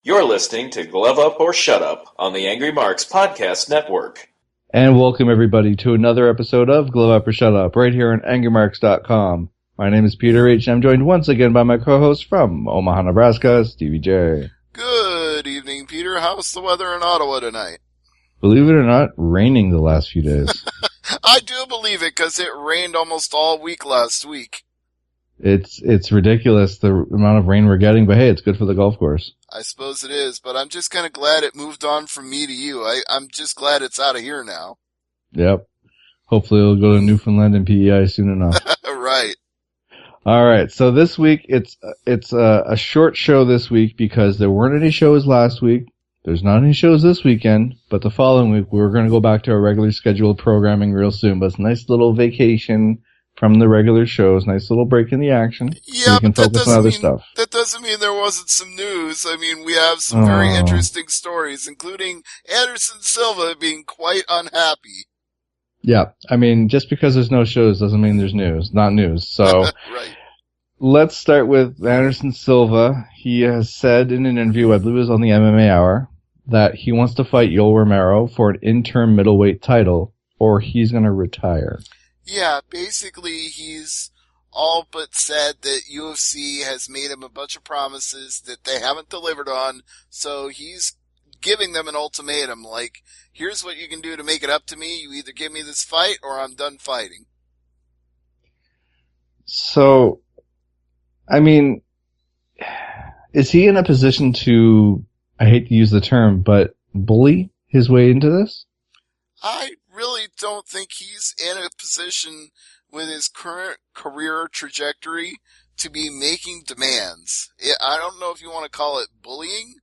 You're listening to Glove Up or Shut Up on the Angry Marks Podcast Network. And welcome everybody to another episode of Glove Up or Shut Up right here on AngryMarks.com. My name is Peter H. and I'm joined once again by my co-host from Omaha, Nebraska, Stevie J. Good evening, Peter. How's the weather in Ottawa tonight? Believe it or not, raining the last few days. I do believe it because it rained almost all week last week. It's ridiculous the amount of rain we're getting, but hey, it's good for the golf course. I suppose it is, but I'm just kind of glad it moved on from me to you. I'm just glad it's out of here now. Yep. Hopefully it'll go to Newfoundland and PEI soon enough. Right. All right. So this week it's a short show this week because there weren't any shows last week. There's not any shows this weekend, but the following week we're going to go back to our regularly scheduled programming real soon. But it's a nice little vacation from the regular shows, nice little break in the action. Yeah, so we can but focus on other stuff. That doesn't mean there wasn't some news. I mean, we have some very interesting stories, including Anderson Silva being quite unhappy. Yeah, I mean, just because there's no shows doesn't mean there's news. Not news. So right. Let's start with Anderson Silva. He has said in an interview, I believe it was on the MMA Hour, that he wants to fight Yoel Romero for an interim middleweight title, or he's going to retire. Yeah, basically he's all but said that UFC has made him a bunch of promises that they haven't delivered on, so he's giving them an ultimatum, like, here's what you can do to make it up to me, you either give me this fight or I'm done fighting. So, I mean, is he in a position to, I hate to use the term, but bully his way into this? I really don't think he's in a position with his current career trajectory to be making demands. I don't know if you want to call it bullying,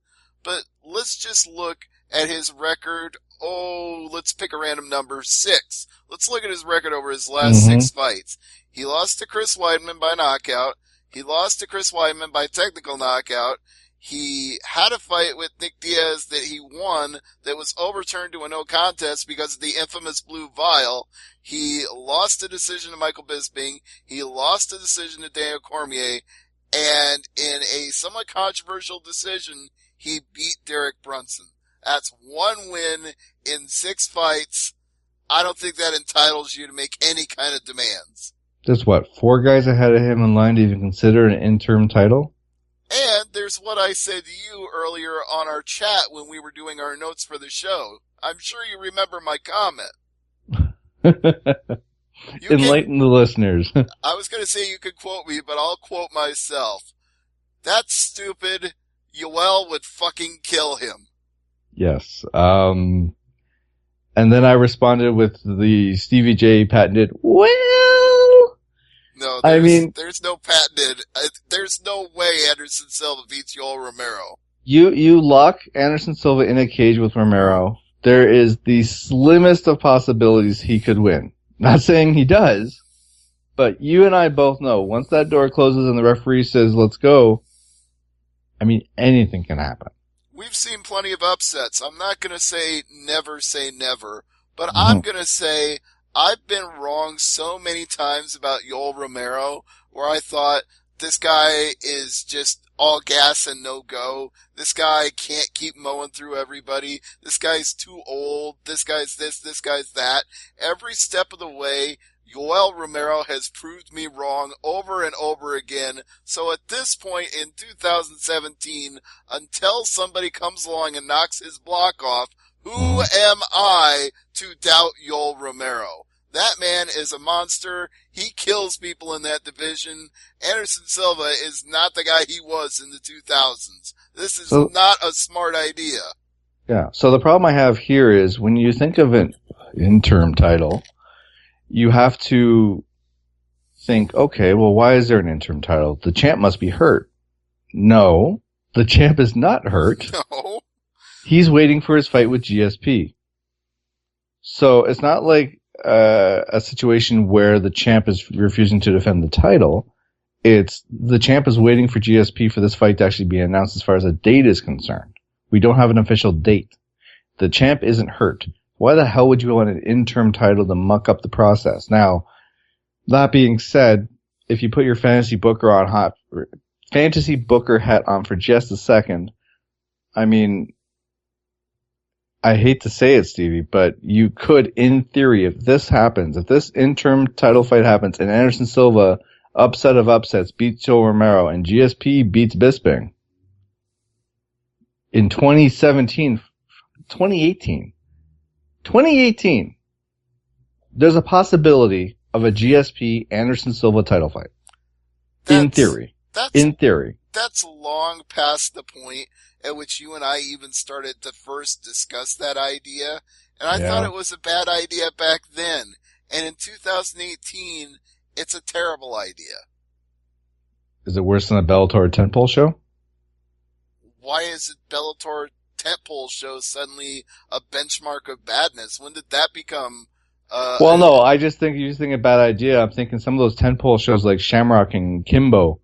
but let's just look at his record. Oh, let's pick a random number, 6. Let's look at his record over his last 6 fights. He lost to Chris Weidman by knockout. He lost to Chris Weidman by technical knockout. He had a fight with Nick Diaz that he won that was overturned to a no contest because of the infamous blue vial. He lost a decision to Michael Bisping. He lost a decision to Daniel Cormier. And in a somewhat controversial decision, he beat Derek Brunson. That's 1 win in 6 fights. I don't think that entitles you to make any kind of demands. There's 4 guys ahead of him in line to even consider an interim title? And there's what I said to you earlier on our chat when we were doing our notes for the show. I'm sure you remember my comment. Enlighten the listeners. I was going to say you could quote me, but I'll quote myself. That's stupid. Yoel would fucking kill him. Yes. And then I responded with the Stevie J patented, well... No, there's no patented. There's no way Anderson Silva beats Yoel Romero. You lock Anderson Silva in a cage with Romero. There is the slimmest of possibilities he could win. Not saying he does, but you and I both know once that door closes and the referee says, let's go, I mean, anything can happen. We've seen plenty of upsets. I'm not going to say never, but I'm going to say I've been wrong so many times about Yoel Romero where I thought this guy is just all gas and no go. This guy can't keep mowing through everybody. This guy's too old. This guy's this guy's that. Every step of the way, Yoel Romero has proved me wrong over and over again. So at this point in 2017, until somebody comes along and knocks his block off, who am I to doubt Yoel Romero? That man is a monster. He kills people in that division. Anderson Silva is not the guy he was in the 2000s. This is not a smart idea. Yeah. So the problem I have here is when you think of an interim title, you have to think, okay, well, why is there an interim title? The champ must be hurt. No, the champ is not hurt. No. He's waiting for his fight with GSP. So it's not like a situation where the champ is refusing to defend the title. It's the champ is waiting for GSP for this fight to actually be announced as far as a date is concerned. We don't have an official date. The champ isn't hurt. Why the hell would you want an interim title to muck up the process? Now, that being said, if you put your fantasy booker hat on for just a second, I mean, I hate to say it, Stevie, but you could, in theory, if this happens, if this interim title fight happens and Anderson Silva, upset of upsets, beats Yoel Romero and GSP beats Bisping in 2018, there's a possibility of a GSP Anderson Silva title fight. In theory. That's long past the point at which you and I even started to first discuss that idea. And I thought it was a bad idea back then. And in 2018, it's a terrible idea. Is it worse than a Bellator tentpole show? Why is it Bellator tentpole show suddenly a benchmark of badness? When did that become... no, I just think you're thinking a bad idea. I'm thinking some of those tentpole shows like Shamrock and Kimbo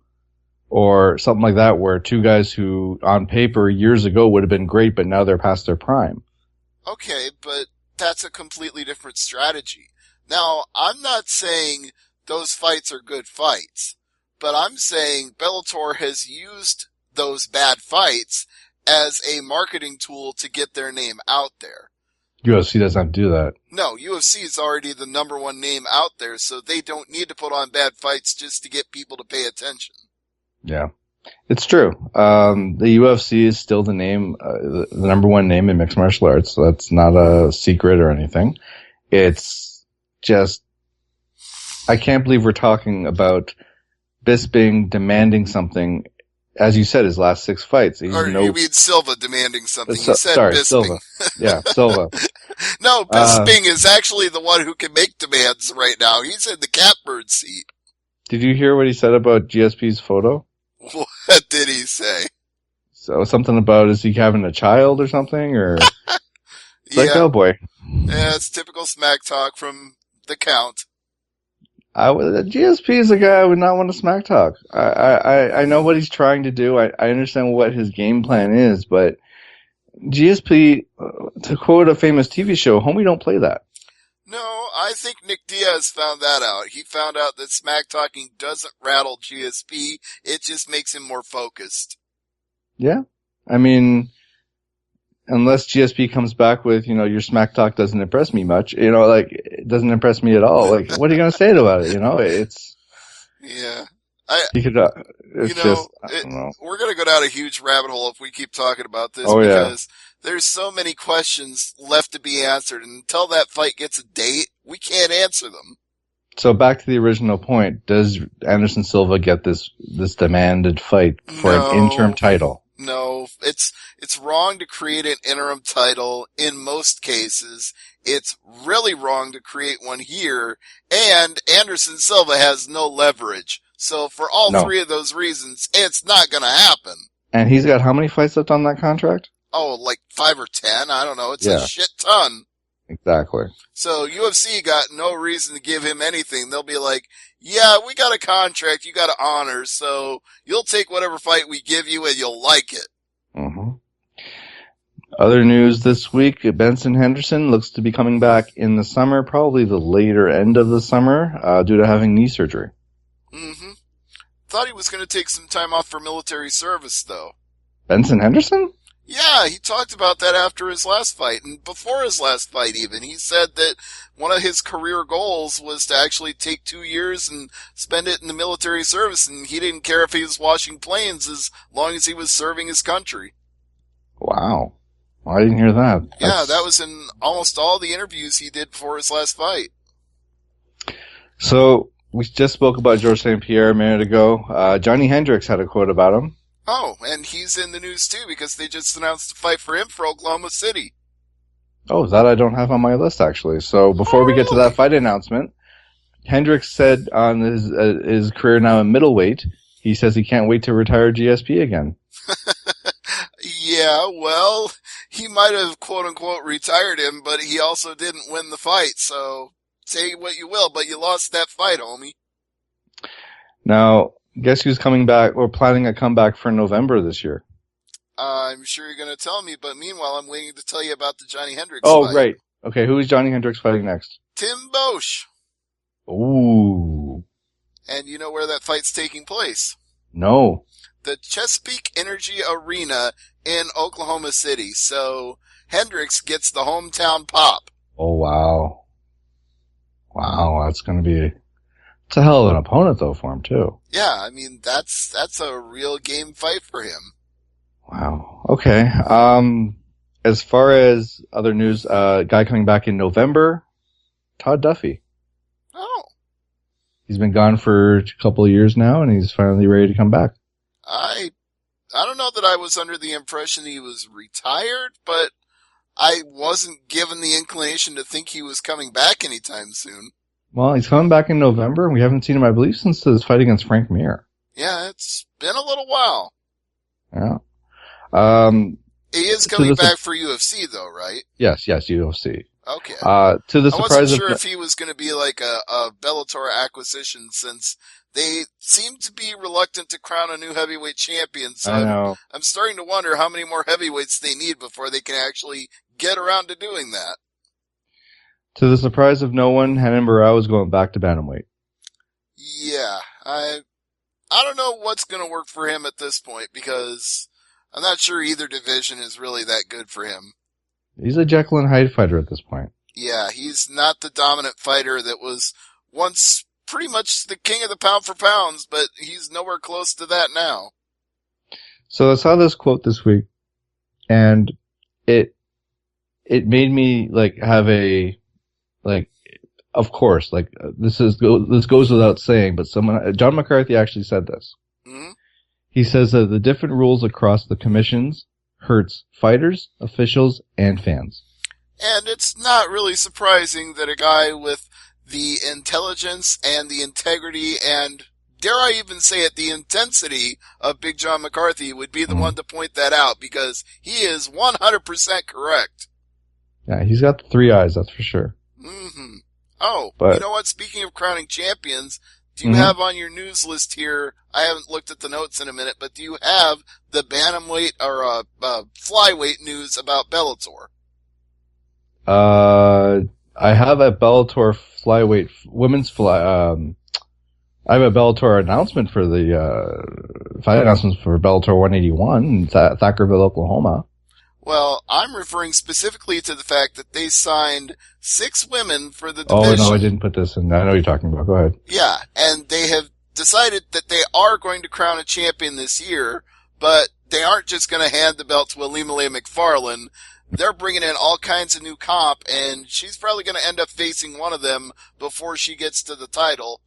or something like that where two guys who on paper years ago would have been great, but now they're past their prime. Okay, but that's a completely different strategy. Now, I'm not saying those fights are good fights, but I'm saying Bellator has used those bad fights as a marketing tool to get their name out there. UFC doesn't do that. No, UFC is already the number one name out there, so they don't need to put on bad fights just to get people to pay attention. Yeah, it's true. The UFC is still the name, the number one name in mixed martial arts. So that's not a secret or anything. It's just, I can't believe we're talking about Bisping demanding something. As you said, his last 6 fights. You mean Silva demanding something. You said sorry, Bisping. Silva. Yeah, Silva. No, Bisping is actually the one who can make demands right now. He's in the catbird seat. Did you hear what he said about GSP's photo? What did he say? So something about, is he having a child or something? Or it's like, oh boy. Yeah, it's typical smack talk from the Count. GSP is a guy I would not want to smack talk. I know what he's trying to do. I understand what his game plan is, but GSP, to quote a famous TV show, homie don't play that. No, I think Nick Diaz found that out. He found out that smack talking doesn't rattle GSP. It just makes him more focused. Yeah. I mean, unless GSP comes back with, your smack talk doesn't impress me much, it doesn't impress me at all. Like, what are you going to say about it? It's. Yeah. I don't know. We're going to go down a huge rabbit hole if we keep talking about this because there's so many questions left to be answered. And until that fight gets a date, we can't answer them. So back to the original point, does Anderson Silva get this demanded fight for an interim title? No, it's wrong to create an interim title in most cases. It's really wrong to create one here, and Anderson Silva has no leverage. So for all 3 of those reasons, it's not gonna happen. And he's got how many fights left on that contract? Oh, like 5 or 10? I don't know. It's a shit ton. Exactly. So UFC got no reason to give him anything. They'll be like, yeah, we got a contract you got to honor, so you'll take whatever fight we give you and you'll like it. Mm-hmm. Other news this week, Benson Henderson looks to be coming back in the summer, probably the later end of the summer, due to having knee surgery. Mm-hmm. Thought he was going to take some time off for military service, though. Benson Henderson? Yeah, he talked about that after his last fight, and before his last fight even. He said that one of his career goals was to actually take 2 years and spend it in the military service, and he didn't care if he was washing planes as long as he was serving his country. Wow. Well, I didn't hear that. Yeah, that was in almost all the interviews he did before his last fight. So, we just spoke about Georges St. Pierre a minute ago. Johnny Hendricks had a quote about him. Oh, and he's in the news too because they just announced a fight for him for Oklahoma City. Oh, that I don't have on my list actually. So before we get to that fight announcement, Hendricks said on his career now in middleweight, he says he can't wait to retire GSP again. Yeah, well, he might have quote unquote retired him, but he also didn't win the fight. So say what you will, but you lost that fight, homie. Now, guess who's coming back or planning a comeback for November this year? I'm sure you're going to tell me, but meanwhile, I'm waiting to tell you about the Johnny Hendricks fight. fight. Right. Okay, who is Johnny Hendricks fighting next? Tim Bosch. Ooh. And you know where that fight's taking place? No. The Chesapeake Energy Arena in Oklahoma City, so Hendricks gets the hometown pop. Oh, wow. Wow, that's going to be... It's a hell of an opponent, though, for him, too. Yeah, I mean, that's a real game fight for him. Wow. Okay. As far as other news, guy coming back in November, Todd Duffy. Oh. He's been gone for a couple of years now, and he's finally ready to come back. I don't know that I was under the impression he was retired, but I wasn't given the inclination to think he was coming back anytime soon. Well, he's coming back in November, and we haven't seen him, I believe, since his fight against Frank Mir. Yeah, it's been a little while. Yeah. He is coming back for UFC, though, right? Yes, UFC. Okay. To the surprise I wasn't sure if he was going to be like a Bellator acquisition, since they seem to be reluctant to crown a new heavyweight champion. So I know. I'm starting to wonder how many more heavyweights they need before they can actually get around to doing that. To the surprise of no one, Renan Barão is going back to bantamweight. Yeah, I don't know what's going to work for him at this point, because I'm not sure either division is really that good for him. He's a Jekyll and Hyde fighter at this point. Yeah, he's not the dominant fighter that was once pretty much the king of the pound for pounds, but he's nowhere close to that now. So I saw this quote this week, and it made me have a of course, this goes without saying, but John McCarthy actually said this. Mm-hmm. He says that the different rules across the commissions hurts fighters, officials, and fans. And it's not really surprising that a guy with the intelligence and the integrity and, dare I even say it, the intensity of Big John McCarthy would be the one to point that out, because he is 100% correct. Yeah, he's got the three eyes, that's for sure. Mm-hmm. Oh, you know what? Speaking of crowning champions, do you have on your news list here, I haven't looked at the notes in a minute, but do you have the bantamweight or flyweight news about Bellator? I have a Bellator flyweight women's I have a Bellator announcement for the fight announcements for Bellator 181 in Thackerville, Oklahoma. Well, I'm referring specifically to the fact that they signed 6 women for the division. Oh, no, I didn't put this in. I know what you're talking about. Go ahead. Yeah, and they have decided that they are going to crown a champion this year, but they aren't just going to hand the belt to Alimale McFarlane. They're bringing in all kinds of new comp, and she's probably going to end up facing one of them before she gets to the title.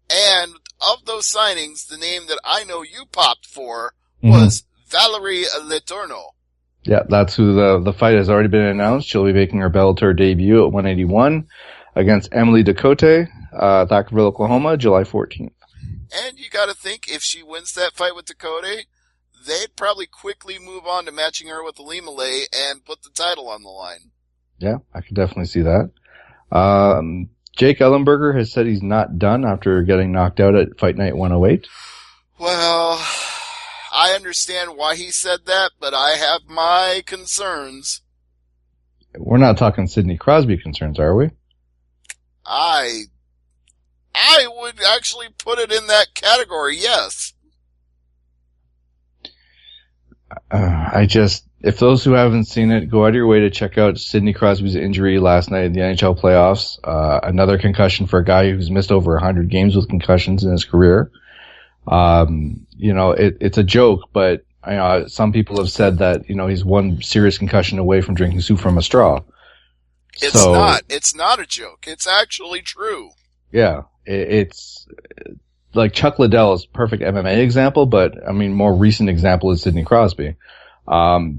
And of those signings, the name that I know you popped for was Valerie Letourneau. Yeah, that's who the fight has already been announced. She'll be making her Bellator debut at 181 against Emily Ducote, Thackerville, Oklahoma, July 14th. And you got to think, if she wins that fight with Ducote, they'd probably quickly move on to matching her with Alimale and put the title on the line. Yeah, I could definitely see that. Jake Ellenberger has said he's not done after getting knocked out at Fight Night 108. Well, I understand why he said that, but I have my concerns. We're not talking Sidney Crosby concerns, are we? I would actually put it in that category, yes. If those who haven't seen it, go out of your way to check out Sidney Crosby's injury last night in the NHL playoffs. Another concussion for a guy who's missed over 100 games with concussions in his career. It's a joke, but some people have said that, he's one serious concussion away from drinking soup from a straw. It's not a joke. It's actually true. Yeah. It's like Chuck Liddell is a perfect MMA example, but more recent example is Sidney Crosby.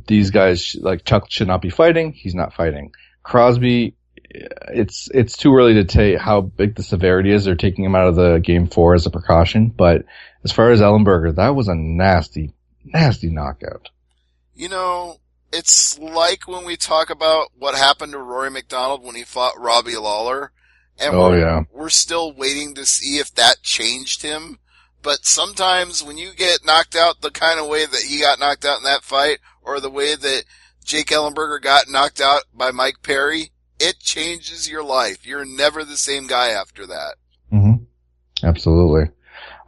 These guys, Chuck should not be fighting. He's not fighting. Crosby, it's too early to say how big the severity is. They're taking him out of the game 4 as a precaution, but as far as Ellenberger, that was a nasty, nasty knockout. It's like when we talk about what happened to Rory McDonald when he fought Robbie Lawler, and we're still waiting to see if that changed him. But sometimes when you get knocked out the kind of way that he got knocked out in that fight, or the way that Jake Ellenberger got knocked out by Mike Perry, it changes your life. You're never the same guy after that. Mm-hmm. Absolutely.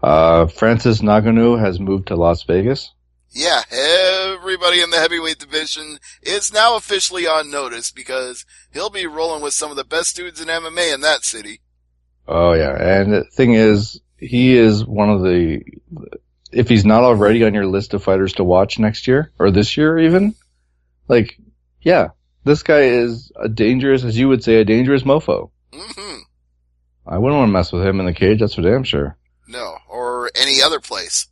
Francis Ngannou has moved to Las Vegas. Yeah, everybody in the heavyweight division is now officially on notice because he'll be rolling with some of the best dudes in MMA in that city. Oh yeah, and the thing is, he is one of the, if he's not already on your list of fighters to watch next year, or this year even, like, yeah, this guy is a dangerous, as you would say, a dangerous mofo. Mm-hmm. I wouldn't want to mess with him in the cage, that's for damn sure. No, or any other place.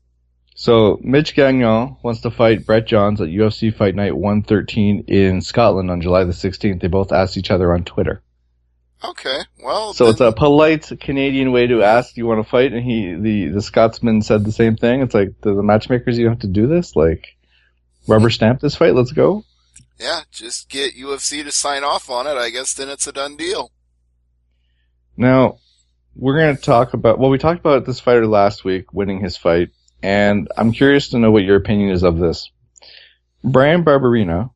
So, Mitch Gagnon wants to fight Brett Johns at UFC Fight Night 113 in Scotland on July the 16th. They both asked each other on Twitter. Okay, well... So it's a polite Canadian way to ask, do you want to fight? And the Scotsman said the same thing. It's like, the matchmakers, you have to do this? Like, rubber stamp this fight, let's go? Yeah, just get UFC to sign off on it. I guess then it's a done deal. Now, we're going to talk about, well, we talked about this fighter last week winning his fight. And I'm curious to know what your opinion is of this. Brian Barberena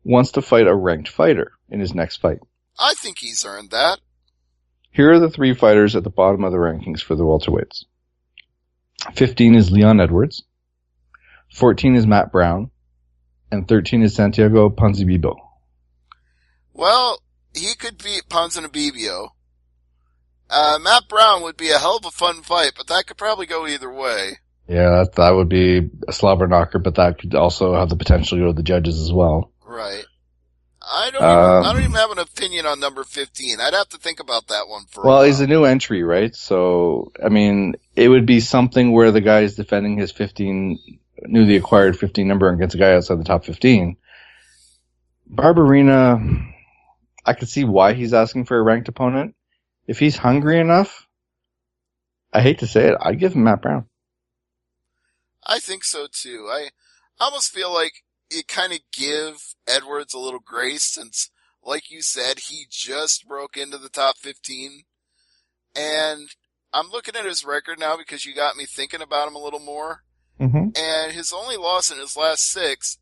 wants to fight a ranked fighter in his next fight. I think he's earned that. Here are the three fighters at the bottom of the rankings for the welterweights. 15 is Leon Edwards. 14 is Matt Brown. And 13 is Santiago Ponzinibbio. Well, he could beat Ponzinibbio. Matt Brown would be a hell of a fun fight, but that could probably go either way. Yeah, that would be a slobber knocker, but that could also have the potential to go to the judges as well. Right. I don't even have an opinion on number 15. I'd have to think about that one for a while. Well, he's a new entry, right? So, I mean, it would be something where the guy is defending his newly acquired 15 number against a guy outside the top 15. Barberena, I could see why he's asking for a ranked opponent. If he's hungry enough, I hate to say it, I'd give him Matt Brown. I think so too. I almost feel like it kind of give Edwards a little grace since, like you said, he just broke into the top 15. And I'm looking at his record now because you got me thinking about him a little more. Mm-hmm. And his only loss in his last 6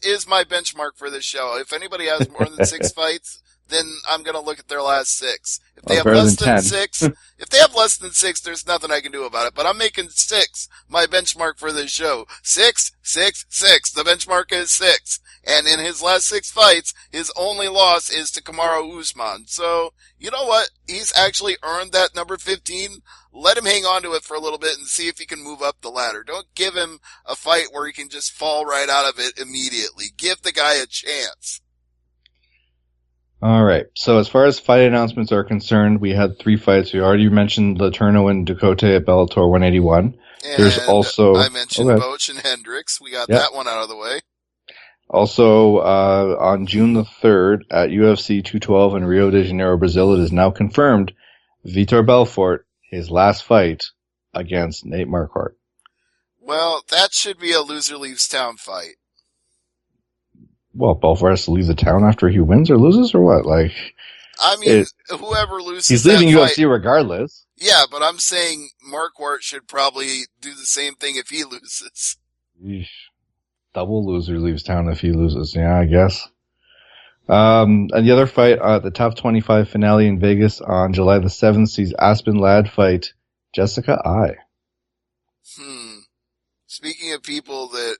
is my benchmark for this show. If anybody has more than 6 fights, then I'm going to look at their last 6. If they have less than 6, if they have less than 6, there's nothing I can do about it. But I'm making 6 my benchmark for this show. 6, 6, 6. The benchmark is 6. And in his last 6 fights, his only loss is to Kamaru Usman. So, you know what? He's actually earned that number 15. Let him hang on to it for a little bit and see if he can move up the ladder. Don't give him a fight where he can just fall right out of it immediately. Give the guy a chance. All right. So as far as fight announcements are concerned, we had 3 fights. We already mentioned Letourneau and Ducote at Bellator 181. And there's also I mentioned Boach and Hendricks. We got that one out of the way. Also, on June the 3rd at UFC 212 in Rio de Janeiro, Brazil, it is now confirmed Vitor Belfort, his last fight against Nate Marquardt. Well, that should be a loser leaves town fight. Well, Belfort has to leave the town after he wins or loses, or what? Like, I mean, whoever loses, he's leaving that fight, UFC regardless. Yeah, but I'm saying Marquardt should probably do the same thing if he loses. Eesh. Double loser leaves town if he loses. Yeah, I guess. And the other fight, the top 25 finale in Vegas on July the 7th sees Aspen Ladd fight Jessica Ai. Speaking of people that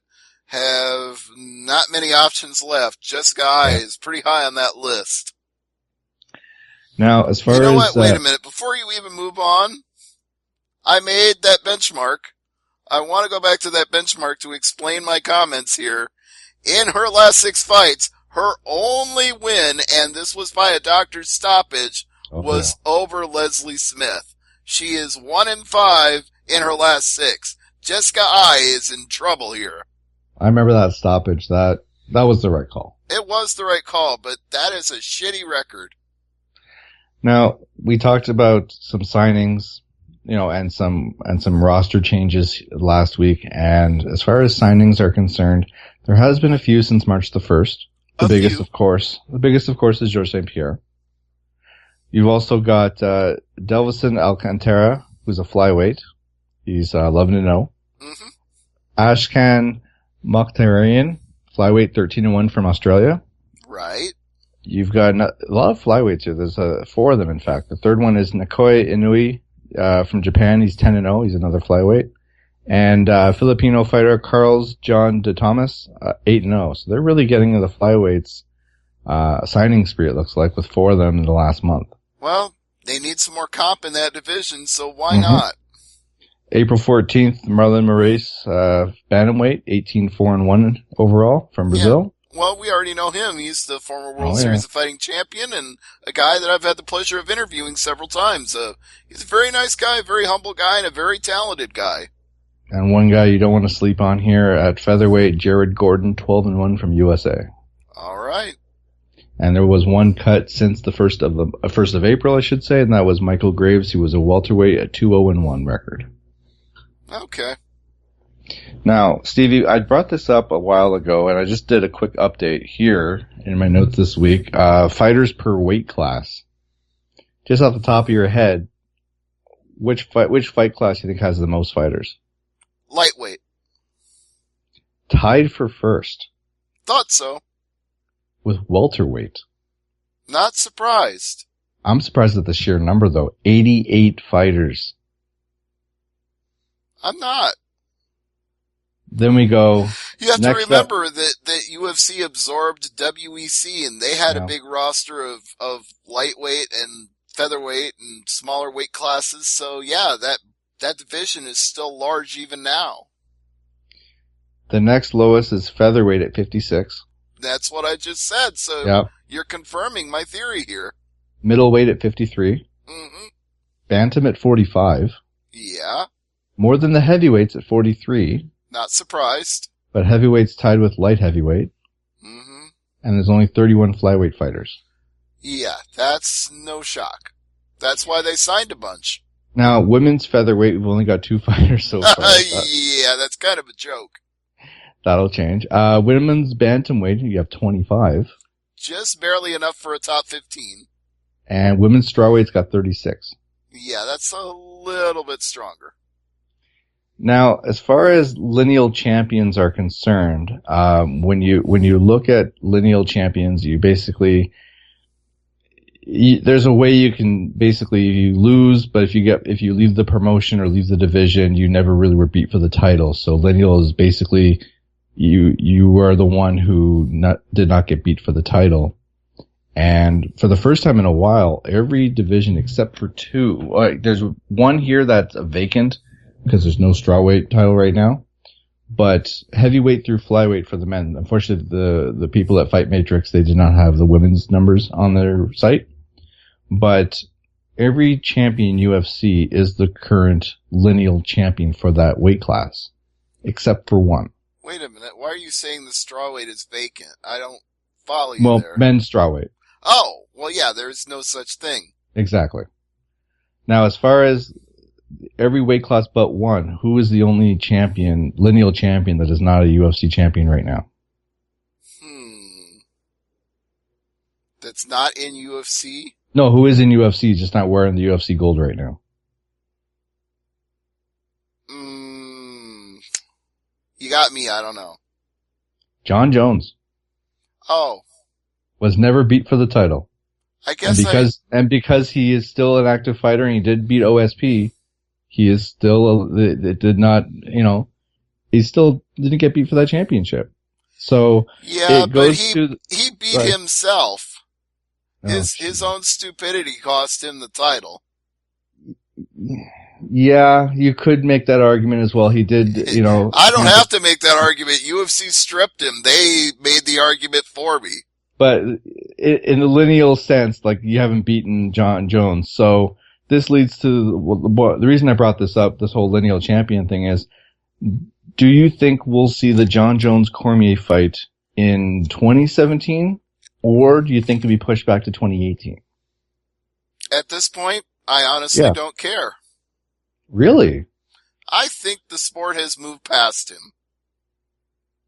have not many options left, Jessica Ai is pretty high on that list. Now, as far as... You know what? Wait a minute. Before you even move on, I made that benchmark. I want to go back to that benchmark to explain my comments here. In her last 6 fights, her only win, and this was by a doctor's stoppage, was over Leslie Smith. She is 1-5 in her last 6. Jessica Ai is in trouble here. I remember that stoppage. That was the right call. It was the right call, but that is a shitty record. Now, we talked about some signings, and some roster changes last week. And as far as signings are concerned, there has been a few since March the 1st. The biggest, of course, is Georges St. Pierre. You've also got Delvison Alcantara, who's a flyweight. He's 11-0. Mm-hmm. Ashkan Mokhtarian, flyweight 13-1 from Australia. Right. You've got a lot of flyweights here. There's 4 of them, in fact. The third one is Nikoi Inui from Japan. He's 10-0. He's another flyweight. And Filipino fighter Carlos John de Thomas, 8-0. So they're really getting to the flyweights signing spree, it looks like, with 4 of them in the last month. Well, they need some more comp in that division, so why not? April 14th, Marlon Moraes, bantamweight, 18-4-1 overall from Brazil. Yeah. Well, we already know him. He's the former World Series of Fighting champion and a guy that I've had the pleasure of interviewing several times. He's a very nice guy, a very humble guy, and a very talented guy. And one guy you don't want to sleep on here at featherweight, Jared Gordon, 12-1 from USA. All right. And there was one cut since the 1st of April, I should say, and that was Michael Graves, who was a welterweight at 2-0-1 record. Okay. Now, Stevie, I brought this up a while ago, and I just did a quick update here in my notes this week. Fighters per weight class. Just off the top of your head, which fight class do you think has the most fighters? Lightweight. Tied for first. Thought so. With welterweight. Not surprised. I'm surprised at the sheer number, though. 88 fighters. I'm not. Then we go. You have to remember that UFC absorbed WEC, and they had a big roster of lightweight and featherweight and smaller weight classes. So yeah, that division is still large even now. The next lowest is featherweight at 56. That's what I just said. So you're confirming my theory here. Middleweight at 53. Mm-hmm. Bantam at 45. Yeah. More than the heavyweights at 43. Not surprised. But heavyweight's tied with light heavyweight. Mm-hmm. And there's only 31 flyweight fighters. Yeah, that's no shock. That's why they signed a bunch. Now, women's featherweight, we've only got 2 fighters so far. Yeah, that's kind of a joke. That'll change. Women's bantamweight, you have 25. Just barely enough for a top 15. And women's strawweight's got 36. Yeah, that's a little bit stronger. Now, as far as lineal champions are concerned, when you look at lineal champions, you basically there's a way you can basically you lose, but if you leave the promotion or leave the division, you never really were beat for the title. So lineal is basically you are the one who did not get beat for the title. And for the first time in a while, every division except for 2, there's one here that's vacant because there's no strawweight title right now. But heavyweight through flyweight for the men. Unfortunately, the people at Fight Matrix, they did not have the women's numbers on their site. But every champion UFC is the current lineal champion for that weight class, except for 1. Wait a minute. Why are you saying the strawweight is vacant? I don't follow you there. Well, men's strawweight. Oh, well, yeah, there's no such thing. Exactly. Now, as far as every weight class but 1, who is the only champion, lineal champion, that is not a UFC champion right now? That's not in UFC? No, who is in UFC, just not wearing the UFC gold right now. You got me, I don't know. John Jones. Oh. Was never beat for the title. I guess because he is still an active fighter and he did beat OSP, he is still, it did not, he still didn't get beat for that championship. So, yeah, it goes he beat himself. His own stupidity cost him the title. Yeah, you could make that argument as well. He did, I don't have to make that argument. UFC stripped him. They made the argument for me. But in the lineal sense, like, you haven't beaten John Jones. So this leads to the reason I brought this up, this whole lineal champion thing is, do you think we'll see the John Jones Cormier fight in 2017? Or do you think it'll be pushed back to 2018? At this point, I honestly don't care. Really? I think the sport has moved past him.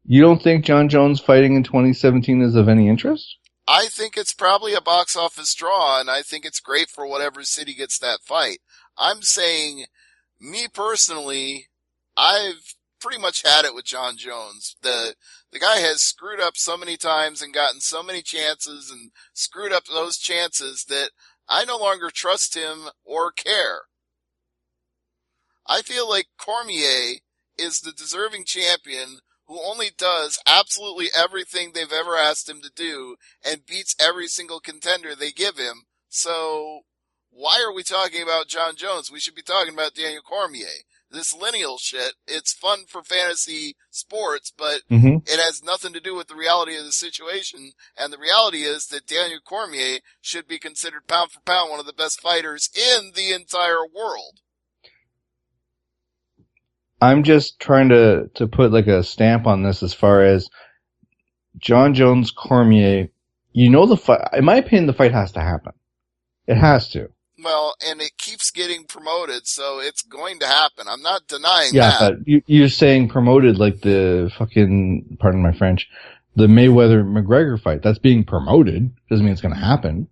You don't think John Jones fighting in 2017 is of any interest? I think it's probably a box office draw, and I think it's great for whatever city gets that fight. I'm saying, me personally, I've pretty much had it with John Jones. The guy has screwed up so many times and gotten so many chances and screwed up those chances that I no longer trust him or care. I feel like Cormier is the deserving champion who only does absolutely everything they've ever asked him to do and beats every single contender they give him. So why are we talking about Jon Jones? We should be talking about Daniel Cormier. This lineal shit, it's fun for fantasy sports, but it has nothing to do with the reality of the situation. And the reality is that Daniel Cormier should be considered pound for pound one of the best fighters in the entire world. I'm just trying to put like a stamp on this as far as Jon Jones, Cormier. You know, the fight, in my opinion, the fight has to happen. It has to. Well, and it keeps getting promoted, so it's going to happen. I'm not denying that. Yeah, but you're saying promoted like the fucking, pardon my French, the Mayweather-McGregor fight. That's being promoted. Doesn't mean it's going to happen.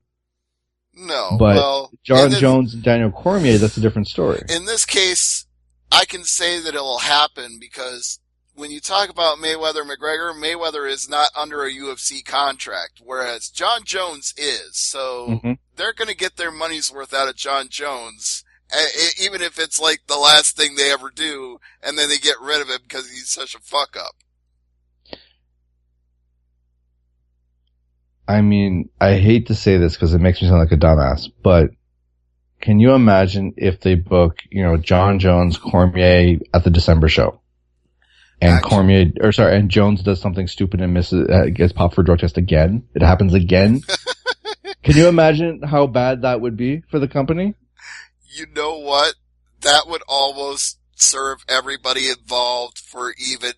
No, but well, Jon Jones and Daniel Cormier, that's a different story. In this case, I can say that it'll happen because when you talk about Mayweather-McGregor, Mayweather is not under a UFC contract, whereas Jon Jones is. So they're going to get their money's worth out of Jon Jones, even if it's like the last thing they ever do, and then they get rid of him because he's such a fuck up. I mean, I hate to say this because it makes me sound like a dumbass, but can you imagine if they book, Jon Jones, Cormier at the December show? And and Jones does something stupid and gets popped for a drug test again. It happens again. Can you imagine how bad that would be for the company? You know what? That would almost serve everybody involved for even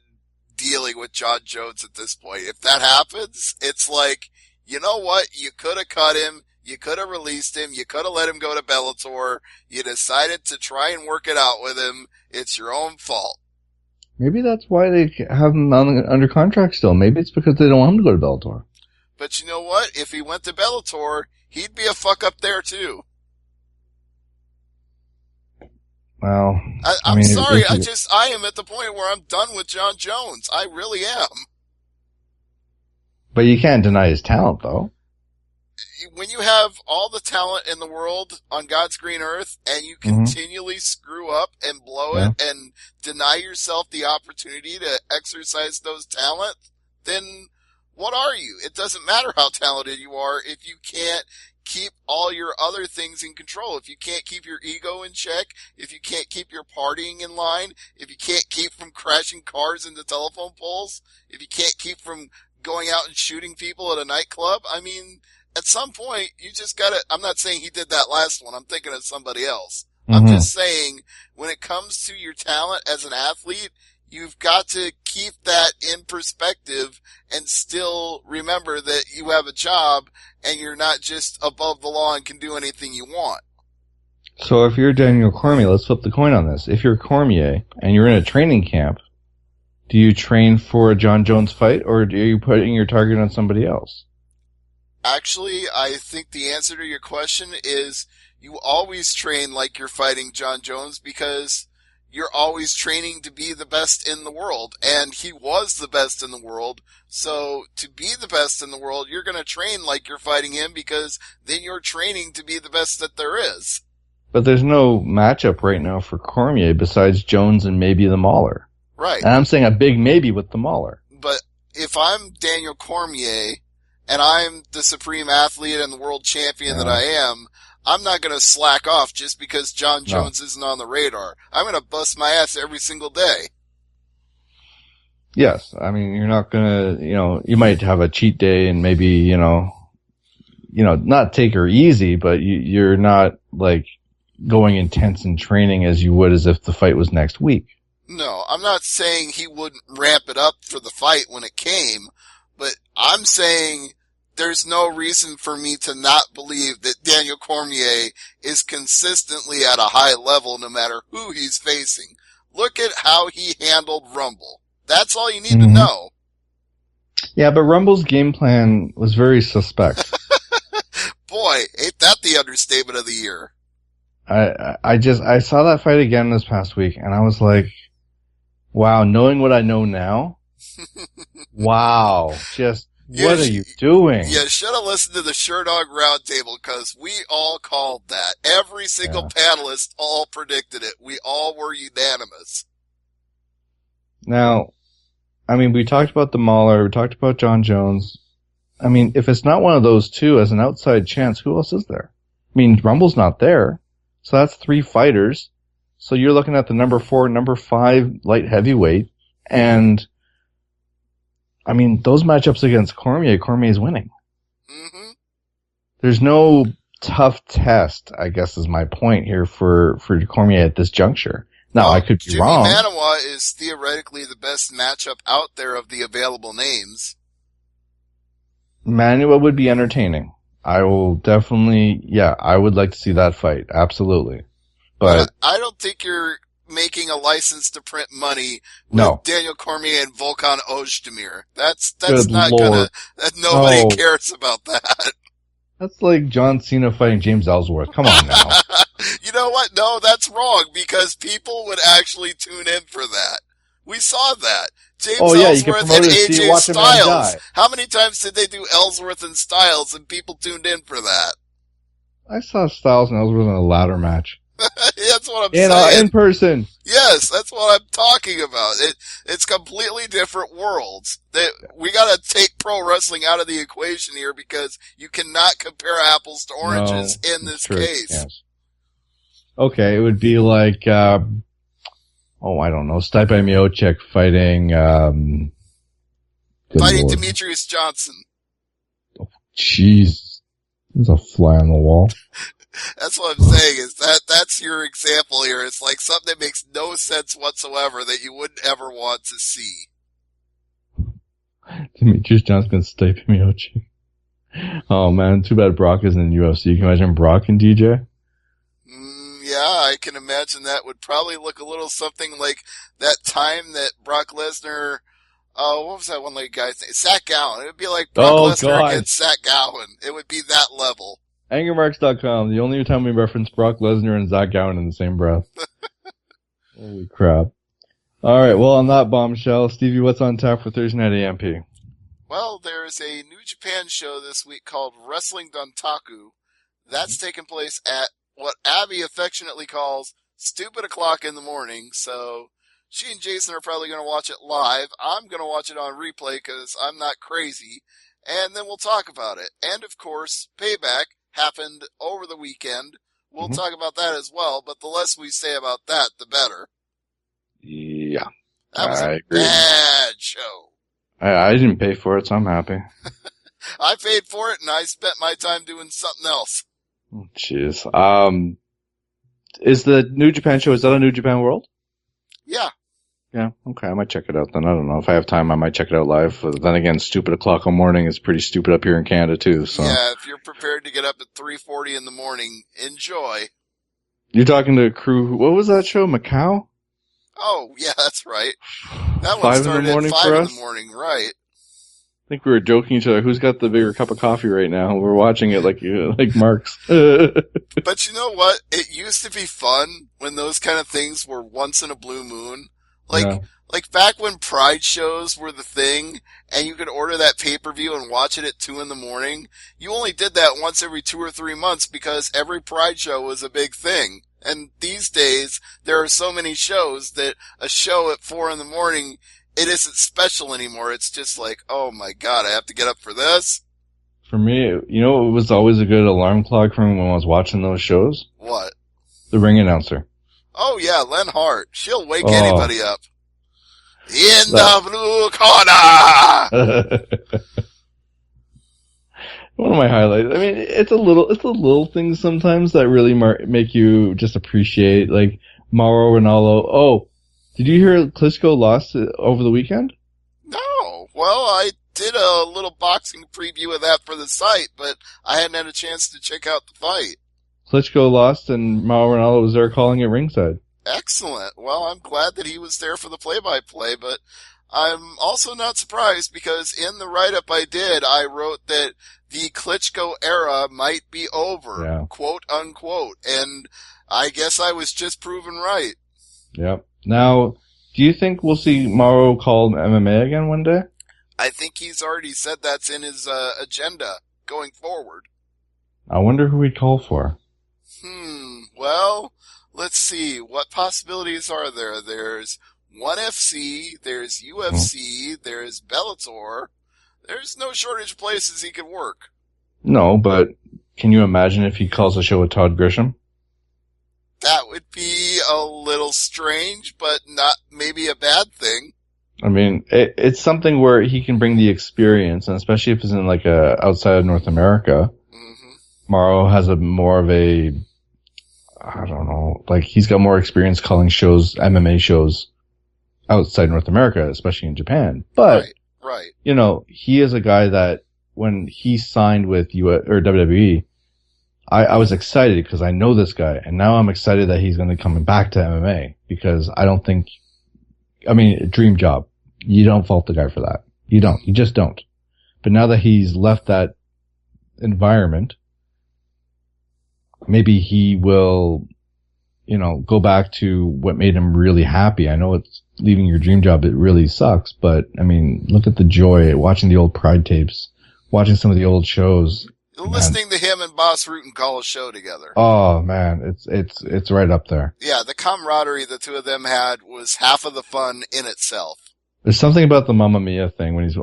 dealing with Jon Jones at this point. If that happens, it's like, you know what? You could have cut him. You could have released him. You could have let him go to Bellator. You decided to try and work it out with him. It's your own fault. Maybe that's why they have him under contract still. Maybe it's because they don't want him to go to Bellator. But you know what? If he went to Bellator, he'd be a fuck up there too. Well, I'm sorry. I am at the point where I'm done with Jon Jones. I really am. But you can't deny his talent, though. When you have all the talent in the world on God's green earth and you continually screw up and blow it and deny yourself the opportunity to exercise those talents, then what are you? It doesn't matter how talented you are if you can't keep all your other things in control. If you can't keep your ego in check, if you can't keep your partying in line, if you can't keep from crashing cars into telephone poles, if you can't keep from going out and shooting people at a nightclub, I mean, at some point, you just gotta, I'm not saying he did that last one. I'm thinking of somebody else. I'm just saying, when it comes to your talent as an athlete, you've got to keep that in perspective and still remember that you have a job and you're not just above the law and can do anything you want. So if you're Daniel Cormier, let's flip the coin on this. If you're Cormier and you're in a training camp, do you train for a Jon Jones fight or are you putting your target on somebody else? Actually, I think the answer to your question is you always train like you're fighting Jon Jones because you're always training to be the best in the world. And he was the best in the world. So to be the best in the world, you're going to train like you're fighting him because then you're training to be the best that there is. But there's no matchup right now for Cormier besides Jones and maybe the Mauler. Right. And I'm saying a big maybe with the Mauler. But if I'm Daniel Cormier and I'm the supreme athlete and the world champion that I am, I'm not going to slack off just because Jon Jones isn't on the radar. I'm going to bust my ass every single day. Yes. I mean, you're not going to, you might have a cheat day and maybe, not take her easy, but you're not like going intense in training as you would as if the fight was next week. No, I'm not saying he wouldn't ramp it up for the fight when it came, but I'm saying there's no reason for me to not believe that Daniel Cormier is consistently at a high level no matter who he's facing. Look at how he handled Rumble. That's all you need to know. Yeah, but Rumble's game plan was very suspect. Boy, ain't that the understatement of the year. I saw that fight again this past week and I was like, wow, knowing what I know now, wow, just what are you doing? You should have listened to the Sherdog Roundtable because we all called that. Every single panelist all predicted it. We all were unanimous. Now, I mean, we talked about the Mauler, we talked about John Jones. I mean, if it's not one of those two as an outside chance, who else is there? I mean, Rumble's not there, so that's 3 fighters. So you're looking at the number 4, number 5 light heavyweight, and I mean, those matchups against Cormier's winning. Mm-hmm. There's no tough test, I guess is my point here for Cormier at this juncture. Now, I could be wrong. Jimmy Manawa is theoretically the best matchup out there of the available names. Manawa would be entertaining. I will definitely, I would like to see that fight. Absolutely. But I don't think you're making a license to print money with Daniel Cormier and Volkan Ozdemir. That's not Lord. nobody cares about that. That's like John Cena fighting James Ellsworth. Come on now. You know what? No, that's wrong, because people would actually tune in for that. We saw that. James Ellsworth and AJ Styles. How many times did they do Ellsworth and Styles and people tuned in for that? I saw Styles and Ellsworth in a ladder match. That's what I'm saying. In person. Yes, that's what I'm talking about. It's completely different worlds. We gotta take pro wrestling out of the equation here, because you cannot compare apples to oranges in this case. Yes. Okay, it would be like, I don't know, Stipe Miocic fighting, Demetrius Johnson. Oh, jeez. There's a fly on the wall. That's what I'm saying, is that's your example here. It's like something that makes no sense whatsoever that you wouldn't ever want to see. Demetrius Johnson Stipe Miocic. Oh man, too bad Brock isn't in UFC. Can you imagine Brock and DJ? Yeah, I can imagine that would probably look a little something like that time that Brock Lesnar, what was that one like guy's name? Zach Gowen. It would be like Brock Lesnar against Zach Gowen. It would be that level. AngryMarks.com, the only time we reference Brock Lesnar and Zach Gowen in the same breath. Holy crap. Alright, well on that bombshell, Stevie, what's on tap for Thursday Night AMP? Well, there's a New Japan show this week called Wrestling Dontaku. That's taking place at what Abby affectionately calls stupid o'clock in the morning, so she and Jason are probably going to watch it live. I'm going to watch it on replay because I'm not crazy, and then we'll talk about it. And of course, Payback happened over the weekend. We'll talk about that as well, but the less we say about that, the better. Yeah. That was a bad show. I didn't pay for it, so I'm happy. I paid for it, and I spent my time doing something else. Jeez. Is the New Japan show, is that on New Japan World? Yeah. Yeah, okay, I might check it out then. I don't know. If I have time, I might check it out live. But then again, stupid o'clock in the morning is pretty stupid up here in Canada too, so. Yeah, if you're prepared to get up at 3:40 in the morning, enjoy. You're talking to a crew, what was that show, Macau? Oh, yeah, that's right. That one started at 5 in the morning, right. I think we were joking each other. Who's got the bigger cup of coffee right now? We're watching it like Marks. But you know what? It used to be fun when those kind of things were once in a blue moon. Like back when Pride shows were the thing, and you could order that pay-per-view and watch it at 2 in the morning. You only did that once every 2 or 3 months because every Pride show was a big thing. And these days, there are so many shows that a show at 4 in the morning, it isn't special anymore. It's just like, oh my god, I have to get up for this? For me, you know, it was always a good alarm clock for me when I was watching those shows? What? The ring announcer. Oh yeah, Len Hart. She'll wake anybody up. In the blue corner! One of my highlights. I mean, it's the little things sometimes that really make you just appreciate, like, Mauro Ranallo. Oh, did you hear Klitschko lost over the weekend? No. Well, I did a little boxing preview of that for the site, but I hadn't had a chance to check out the fight. Klitschko lost and Mauro Ranallo was there calling it ringside. Excellent. Well, I'm glad that he was there for the play-by-play, but I'm also not surprised because in the write-up I did, I wrote that the Klitschko era might be over, quote unquote, and I guess I was just proven right. Yep. Now, do you think we'll see Mauro call MMA again one day? I think he's already said that's in his agenda going forward. I wonder who he'd call for. Well, let's see. What possibilities are there? There's ONE FC, there's UFC, there's Bellator. There's no shortage of places he could work. No, but can you imagine if he calls a show with Todd Grisham? That would be a little strange, but not maybe a bad thing. I mean, it's something where he can bring the experience, and especially if it's in like outside of North America. Mm-hmm. Morrow has more of a, I don't know, like he's got more experience calling shows, MMA shows outside North America, especially in Japan. But, right. You know, he is a guy that when he signed with WWE, I was excited because I know this guy, and now I'm excited that he's going to come back to MMA because dream job. You don't fault the guy for that. You don't. You just don't. But now that he's left that environment, maybe he will, go back to what made him really happy. I know it's leaving your dream job. It really sucks, but I mean, look at the joy watching the old Pride tapes, watching some of the old shows. Listening to him and Boss Rutan call a show together. Oh man, it's right up there. Yeah, the camaraderie the two of them had was half of the fun in itself. There's something about the Mamma Mia thing when he's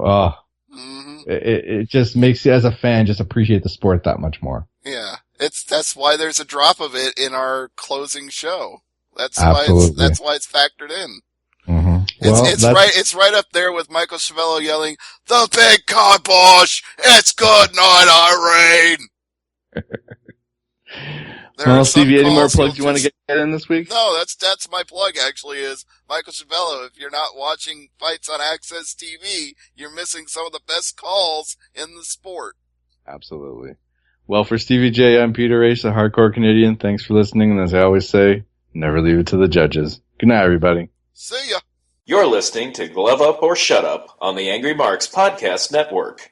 it just makes you as a fan just appreciate the sport that much more. Yeah, that's why there's a drop of it in our closing show. That's Absolutely. why it's factored in. Mm-hmm. It's right up there with Michael Chavello yelling, "The big kibosh! It's good night, Irene!" Well, Stevie, any more plugs you want to get in this week? No, that's my plug actually is Michael Chavello. If you're not watching fights on Access TV, you're missing some of the best calls in the sport. Absolutely. Well, for Stevie J, I'm Peter H., the Hardcore Canadian. Thanks for listening, and as I always say, never leave it to the judges. Good night, everybody. See ya. You're listening to Glove Up or Shut Up on the Angry Marks Podcast Network.